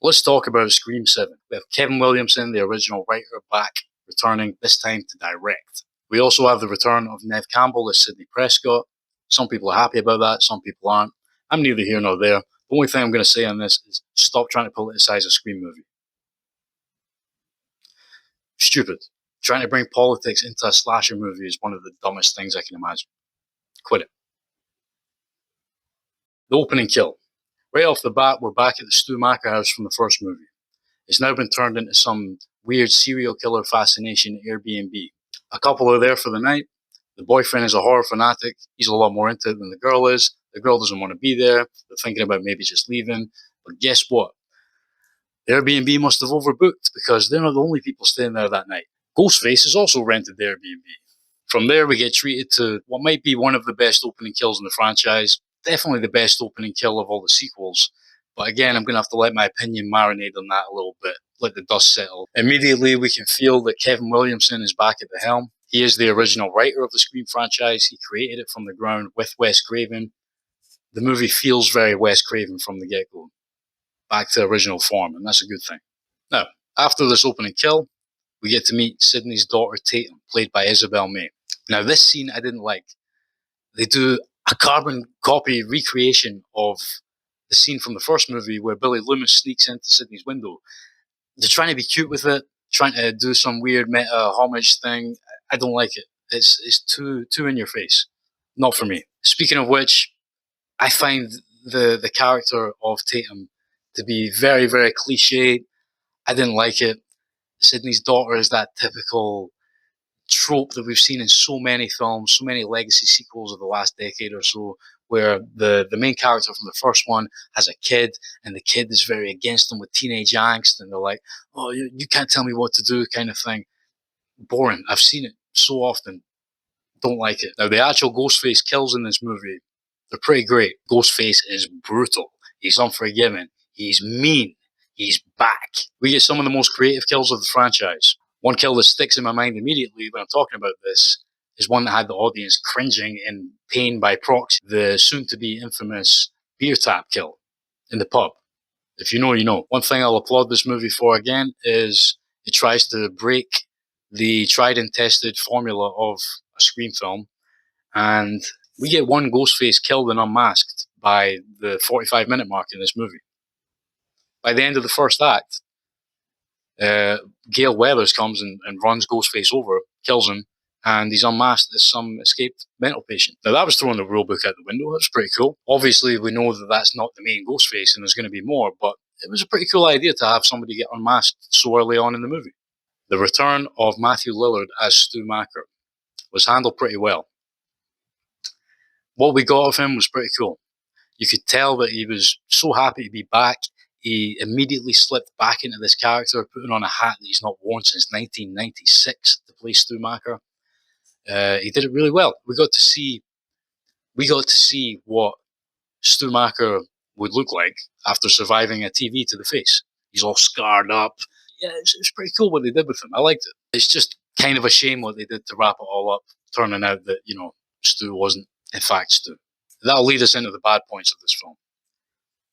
Let's talk about Scream 7. We have Kevin Williamson, the original writer, back, returning, this time to direct. We also have the return of Neve Campbell as Sidney Prescott. Some people are happy about that, some people aren't. I'm neither here nor there. The only thing I'm going to say on this is stop trying to politicize a Scream movie. Stupid. Trying to bring politics into a slasher movie is one of the dumbest things I can imagine. Quit it. The opening kill. Right off the bat, we're back at the Stu Macher house from the first movie. It's now been turned into some weird serial killer fascination Airbnb. A couple are there for the night. The boyfriend is a horror fanatic. He's a lot more into it than the girl is. The girl doesn't want to be there. They're thinking about maybe just leaving. But guess what? The Airbnb must have overbooked because they're not the only people staying there that night. Ghostface has also rented the Airbnb. From there, we get treated to what might be one of the best opening kills in the franchise. Definitely the best opening kill of all the sequels. But again, I'm going to have to let my opinion marinate on that a little bit, let the dust settle. Immediately, we can feel that Kevin Williamson is back at the helm. He is the original writer of the Scream franchise. He created it from the ground with Wes Craven. The movie feels very Wes Craven from the get-go, back to original form, and that's a good thing. Now, after this opening kill, we get to meet Sidney's daughter Tatum, played by Isabel May. Now, this scene I didn't like. They do a carbon copy recreation of the scene from the first movie where Billy Loomis sneaks into Sidney's window. They're trying to be cute with it, trying to do some weird meta homage thing. I don't like it. It's too in your face. Not for me. Speaking of which, I find the character of Tatum to be very, very cliched. I didn't like it. Sidney's daughter is that typical trope that we've seen in so many films, so many legacy sequels of the last decade or so, where the main character from the first one has a kid, and the kid is very against them with teenage angst, and they're like, oh, you can't tell me what to do, kind of thing. Boring. I've seen it so often. Don't like it. Now, the actual Ghostface kills in this movie, they're pretty great. Ghostface is brutal. He's unforgiving. He's mean. He's back. We get some of the most creative kills of the franchise. One kill that sticks in my mind immediately when I'm talking about this is one that had the audience cringing in pain by proxy. The soon-to-be infamous beer tap kill in the pub. If you know, you know. One thing I'll applaud this movie for again is it tries to break the tried and tested formula of a Scream film, and we get one Ghostface killed and unmasked by the 45-minute mark in this movie. By the end of the first act, Gale Weathers comes and runs Ghostface over, kills him, and he's unmasked as some escaped mental patient. Now, that was throwing the rule book out the window. That was pretty cool. Obviously, we know that that's not the main Ghostface, and there's going to be more, but it was a pretty cool idea to have somebody get unmasked so early on in the movie. The return of Matthew Lillard as Stu Macher was handled pretty well. What we got of him was pretty cool. You could tell that he was so happy to be back. He immediately slipped back into this character, putting on a hat that he's not worn since 1996 to play Stu Macher. He did it really well. We got to see what Stu Macher would look like after surviving a TV to the face. He's all scarred up. Yeah, it's pretty cool what they did with him. I liked it. It's just kind of a shame what they did to wrap it all up, turning out that, Stu wasn't, in fact, Stu. That'll lead us into the bad points of this film.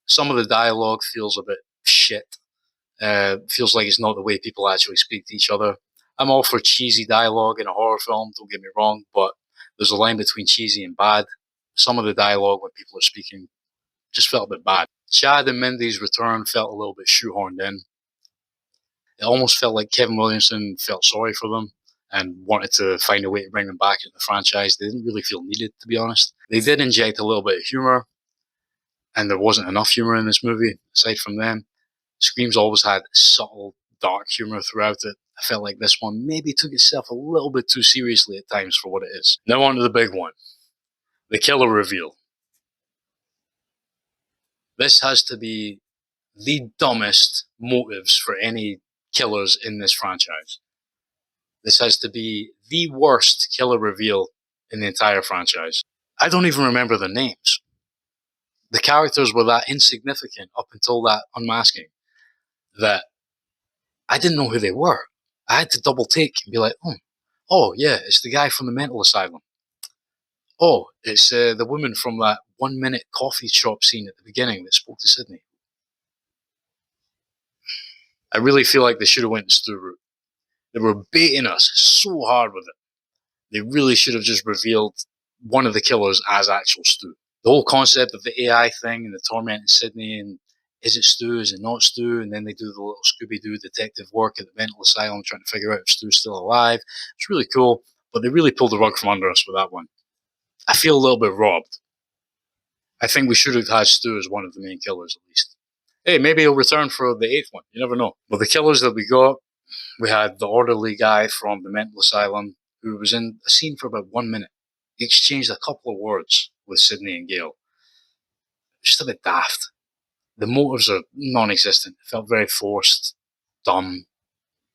Some of the dialogue feels a bit shit. Feels like it's not the way people actually speak to each other. I'm all for cheesy dialogue in a horror film, don't get me wrong, but there's a line between cheesy and bad. Some of the dialogue when people are speaking just felt a bit bad. Chad and Mindy's return felt a little bit shoehorned in. It almost felt like Kevin Williamson felt sorry for them and wanted to find a way to bring them back into the franchise. They didn't really feel needed, to be honest. They did inject a little bit of humor, and there wasn't enough humor in this movie, aside from them. Scream's always had subtle, dark humor throughout it. I felt like this one maybe took itself a little bit too seriously at times for what it is. Now on to the big one. The killer reveal. This has to be the dumbest motives for any killers in this franchise. This has to be the worst killer reveal in the entire franchise. I don't even remember the names. The characters were that insignificant up until that unmasking that I didn't know who they were. I had to double take and be like, oh yeah, it's the guy from the mental asylum. Oh, it's the woman from that 1 minute coffee shop scene at the beginning that spoke to Sidney. I really feel like they should have went the Stu route. They were baiting us so hard with it. They really should have just revealed one of the killers as actual Stu. The whole concept of the AI thing and the tormenting Sydney and is it Stu, is it not Stu, and then they do the little Scooby-Doo detective work at the mental asylum trying to figure out if Stu's still alive. It's really cool, but they really pulled the rug from under us with that one. I feel a little bit robbed. I think we should have had Stu as one of the main killers at least. Hey, maybe he'll return for the 8th one. You never know. But the killers that we got, we had the orderly guy from the mental asylum who was in a scene for about 1 minute. He exchanged a couple of words with Sydney and Gail. Just a bit daft. The motives are non-existent. It felt very forced, dumb,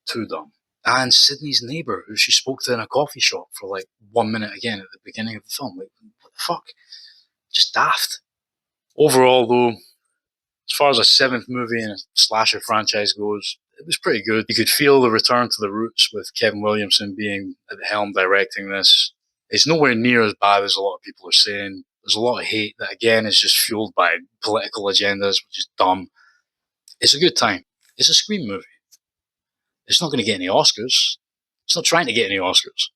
too dumb. And Sydney's neighbour, who she spoke to in a coffee shop for like 1 minute again at the beginning of the film. Like, what the fuck? Just daft. Overall, though, as far as a 7th movie in a slasher franchise goes, it was pretty good. You could feel the return to the roots with Kevin Williamson being at the helm directing this. It's nowhere near as bad as a lot of people are saying. There's a lot of hate that, again, is just fueled by political agendas, which is dumb. It's a good time. It's a Scream movie. It's not going to get any Oscars. It's not trying to get any Oscars.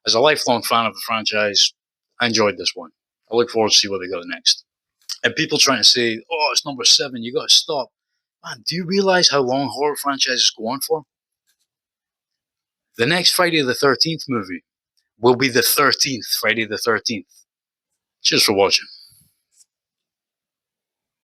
As a lifelong fan of the franchise, I enjoyed this one. I look forward to see what they got next. And people trying to say, oh, it's number 7, you got to stop. Man, do you realize how long horror franchises go on for? The next Friday the 13th movie will be the 13th Friday the 13th. Cheers for watching.